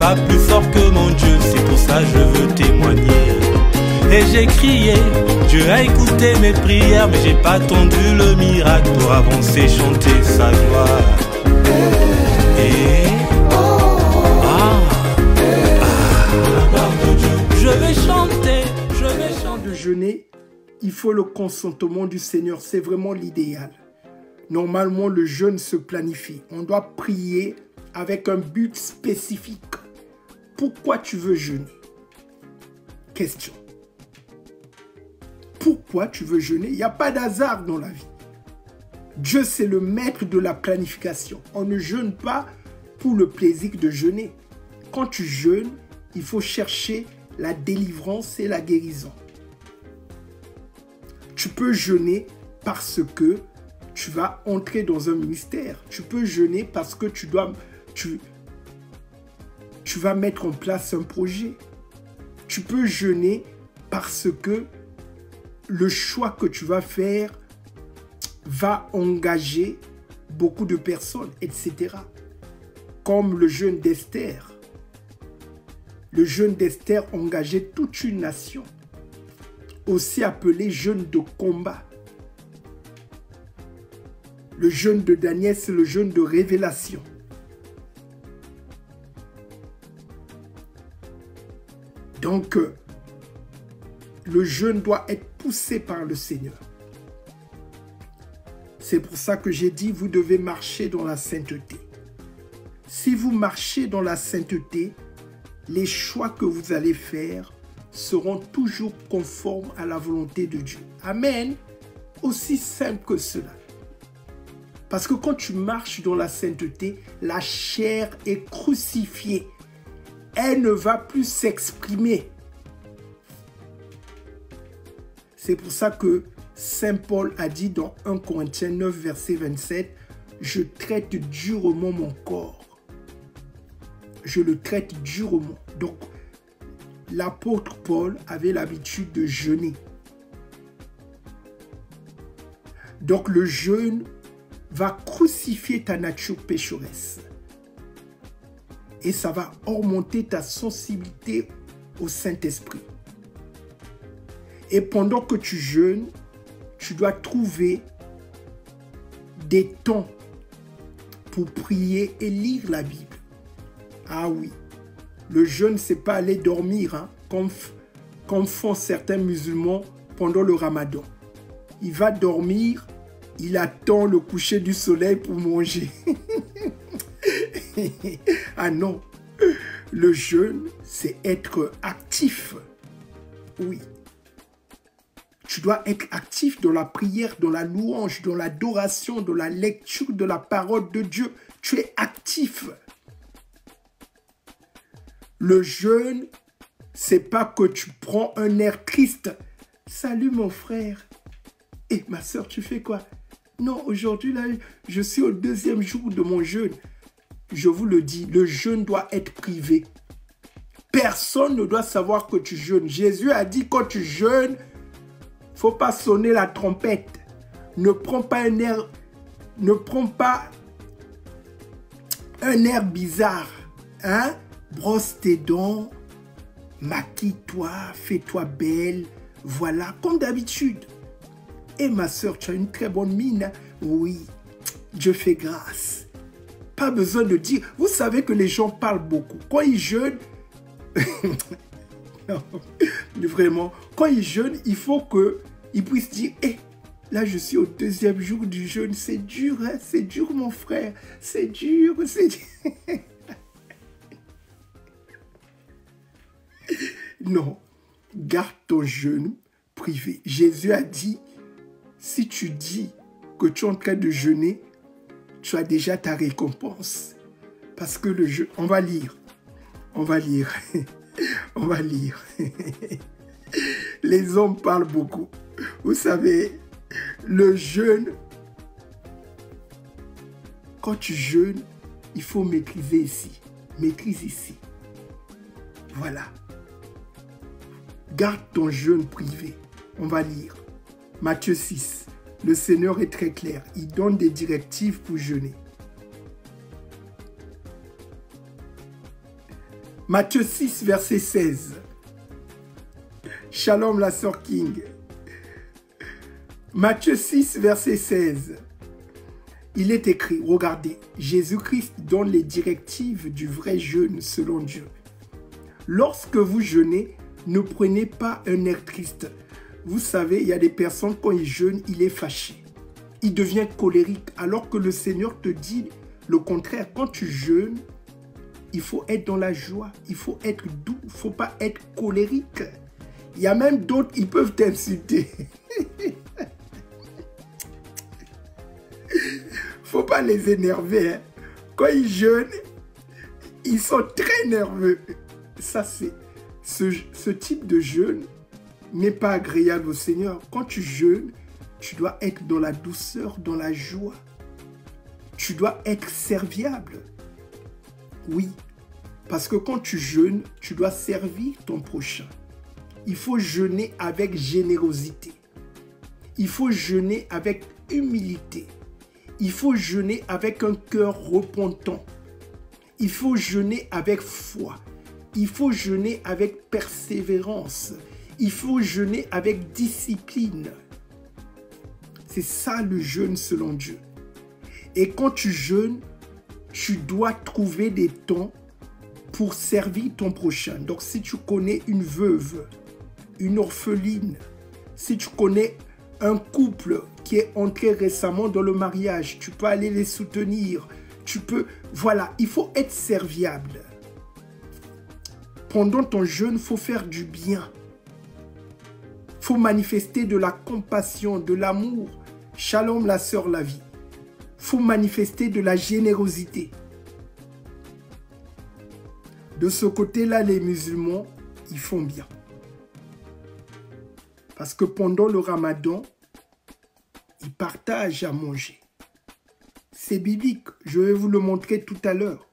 Pas plus fort que mon Dieu, c'est pour ça que je veux témoigner. Et j'ai crié, Dieu a écouté mes prières, mais j'ai pas attendu le miracle pour avancer, chanter sa gloire. Et la gloire de Dieu, je vais chanter, je vais chanter. De jeûner, il faut le consentement du Seigneur, c'est vraiment l'idéal. Normalement, le jeûne se planifie. On doit prier avec un but spécifique. Pourquoi tu veux jeûner? Question. Pourquoi tu veux jeûner? Il n'y a pas d'hasard dans la vie. Dieu, c'est le maître de la planification. On ne jeûne pas pour le plaisir de jeûner. Quand tu jeûnes, il faut chercher la délivrance et la guérison. Tu peux jeûner parce que tu vas entrer dans un ministère. Tu peux jeûner parce que tu vas mettre en place un projet. Tu peux jeûner parce que le choix que tu vas faire va engager beaucoup de personnes, etc. Comme le jeûne d'Esther. Le jeûne d'Esther engageait toute une nation, aussi appelé jeûne de combat. Le jeûne de Daniel, c'est le jeûne de révélation. Donc, le jeûne doit être poussé par le Seigneur. C'est pour ça que j'ai dit, vous devez marcher dans la sainteté. Si vous marchez dans la sainteté, les choix que vous allez faire seront toujours conformes à la volonté de Dieu. Amen. Aussi simple que cela. Parce que quand tu marches dans la sainteté, la chair est crucifiée. Elle ne va plus s'exprimer. C'est pour ça que Saint Paul a dit dans 1 Corinthiens 9, verset 27, « Je traite durement mon corps. » Je le traite durement. Donc, l'apôtre Paul avait l'habitude de jeûner. Donc, le jeûne va crucifier ta nature pécheresse. Et ça va augmenter ta sensibilité au Saint-Esprit. Et pendant que tu jeûnes, tu dois trouver des temps pour prier et lire la Bible. Ah oui, le jeûne, c'est pas aller dormir, hein, comme font certains musulmans pendant le ramadan. Il va dormir, il attend le coucher du soleil pour manger. Ah non, le jeûne, c'est être actif. Oui. Tu dois être actif dans la prière, dans la louange, dans l'adoration, dans la lecture de la parole de Dieu. Tu es actif. Le jeûne, c'est pas que tu prends un air triste. Salut mon frère. Et ma soeur, tu fais quoi? Non, aujourd'hui, là, je suis au 2e jour de mon jeûne. Je vous le dis, le jeûne doit être privé. Personne ne doit savoir que tu jeûnes. Jésus a dit, quand tu jeûnes, il ne faut pas sonner la trompette. Ne prends pas un air bizarre. Hein? Brosse tes dents, maquille-toi, fais-toi belle. Voilà, comme d'habitude. Et ma soeur, tu as une très bonne mine. Hein? Oui, Dieu fait grâce. Pas besoin de dire. Vous savez que les gens parlent beaucoup. Quand ils jeûnent, non, vraiment, quand ils jeûnent, il faut qu'ils puissent dire, hey, là je suis au 2e jour du jeûne, c'est dur, hein? C'est dur mon frère, c'est dur, c'est dur. Non, garde ton jeûne privé. Jésus a dit, si tu dis que tu es en train de jeûner, tu as déjà ta récompense. Parce que le jeûne, on va lire. On va lire. On va lire. Les hommes parlent beaucoup. Vous savez, le jeûne, quand tu jeûnes, il faut maîtriser ici. Maîtrise ici. Voilà. Garde ton jeûne privé. On va lire. Matthieu 6. Le Seigneur est très clair. Il donne des directives pour jeûner. Matthieu 6, verset 16. Shalom la sœur King. Matthieu 6, verset 16. Il est écrit, regardez, Jésus-Christ donne les directives du vrai jeûne selon Dieu. Lorsque vous jeûnez, ne prenez pas un air triste. Vous savez, il y a des personnes, quand ils jeûnent, il est fâché. Il devient colérique, alors que le Seigneur te dit le contraire. Quand tu jeûnes, il faut être dans la joie, il faut être doux, il ne faut pas être colérique. Il y a même d'autres, ils peuvent t'insulter. Faut pas les énerver. Hein. Quand ils jeûnent, ils sont très nerveux. Ça, c'est ce type de jeûne n'est pas agréable au Seigneur. Quand tu jeûnes, tu dois être dans la douceur, dans la joie. Tu dois être serviable. Oui, parce que quand tu jeûnes, tu dois servir ton prochain. Il faut jeûner avec générosité. Il faut jeûner avec humilité. Il faut jeûner avec un cœur repentant. Il faut jeûner avec foi. Il faut jeûner avec persévérance. Il faut jeûner avec discipline. C'est ça le jeûne selon Dieu. Et quand tu jeûnes, tu dois trouver des temps pour servir ton prochain. Donc si tu connais une veuve, une orpheline, si tu connais un couple qui est entré récemment dans le mariage, tu peux aller les soutenir. Tu peux, voilà, il faut être serviable. Pendant ton jeûne, il faut faire du bien. Il faut manifester de la compassion, de l'amour. Shalom la sœur la vie. Il faut manifester de la générosité. De ce côté-là, les musulmans, ils font bien. Parce que pendant le ramadan, ils partagent à manger. C'est biblique, je vais vous le montrer tout à l'heure.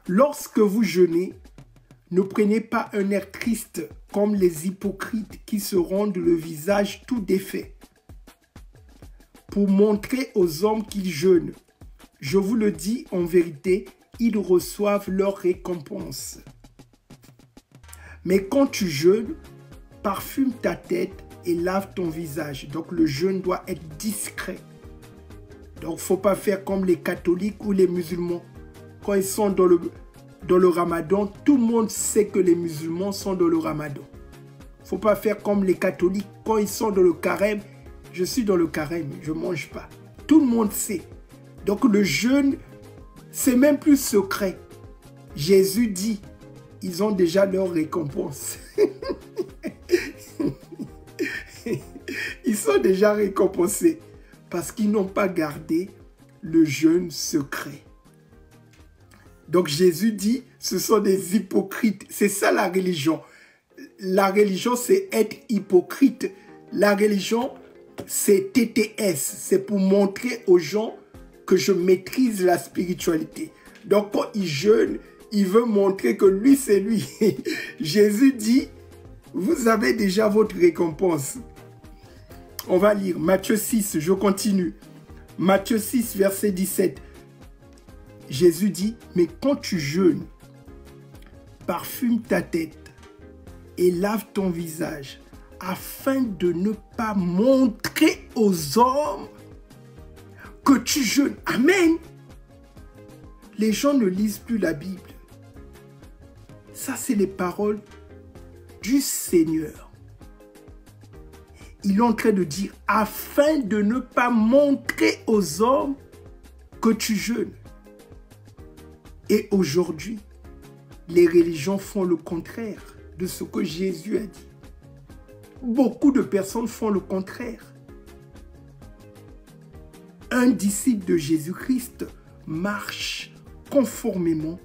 Lorsque vous jeûnez, ne prenez pas un air triste comme les hypocrites qui se rendent le visage tout défait pour montrer aux hommes qu'ils jeûnent. Je vous le dis en vérité, ils reçoivent leur récompense. Mais quand tu jeûnes, parfume ta tête et lave ton visage. Donc le jeûne doit être discret. Donc il ne faut pas faire comme les catholiques ou les musulmans. Quand ils sont dans le ramadan, tout le monde sait que les musulmans sont dans le ramadan. Il ne faut pas faire comme les catholiques. Quand ils sont dans le carême, je suis dans le carême, je ne mange pas. Tout le monde sait. Donc le jeûne, c'est même plus secret. Jésus dit, ils ont déjà leur récompense. Ils sont déjà récompensés parce qu'ils n'ont pas gardé le jeûne secret. Donc Jésus dit, ce sont des hypocrites. C'est ça la religion. La religion, c'est être hypocrite. La religion, c'est TTS. C'est pour montrer aux gens que je maîtrise la spiritualité. Donc quand il jeûne, il veut montrer que lui, c'est lui. Jésus dit, vous avez déjà votre récompense. On va lire Matthieu 6, je continue. Matthieu 6, verset 17. Jésus dit, mais quand tu jeûnes, parfume ta tête et lave ton visage afin de ne pas montrer aux hommes que tu jeûnes. Amen. Les gens ne lisent plus la Bible. Ça, c'est les paroles du Seigneur. Il est en train de dire, afin de ne pas montrer aux hommes que tu jeûnes. Et aujourd'hui, les religions font le contraire de ce que Jésus a dit. Beaucoup de personnes font le contraire. Un disciple de Jésus-Christ marche conformément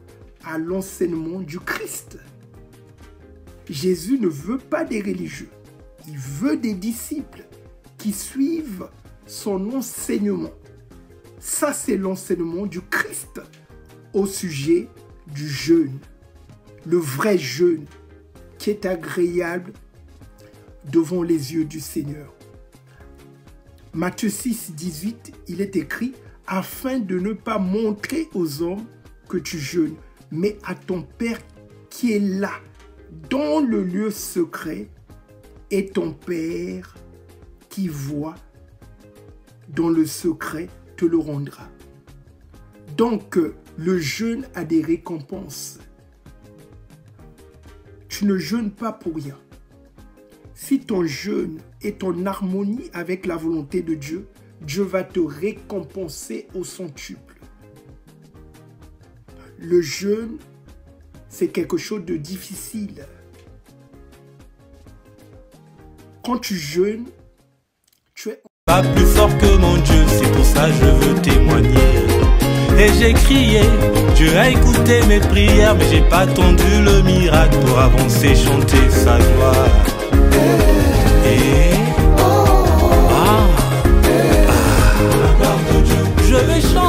à l'enseignement du Christ. Jésus ne veut pas des religieux. Il veut des disciples qui suivent son enseignement. Ça, c'est l'enseignement du Christ au sujet du jeûne. Le vrai jeûne qui est agréable devant les yeux du Seigneur. Matthieu 6, 18, il est écrit « Afin de ne pas montrer aux hommes que tu jeûnes, mais à ton Père qui est là, dans le lieu secret, et ton Père qui voit dans le secret te le rendra. Donc, le jeûne a des récompenses. Tu ne jeûnes pas pour rien. Si ton jeûne est en harmonie avec la volonté de Dieu, Dieu va te récompenser au centuple. Le jeûne, c'est quelque chose de difficile. Quand tu jeûnes, tu es... Pas plus fort que mon Dieu, c'est pour ça que je veux témoigner. Et j'ai crié, Dieu a écouté mes prières, mais j'ai pas attendu le miracle pour avancer, chanter sa gloire. Je vais chanter.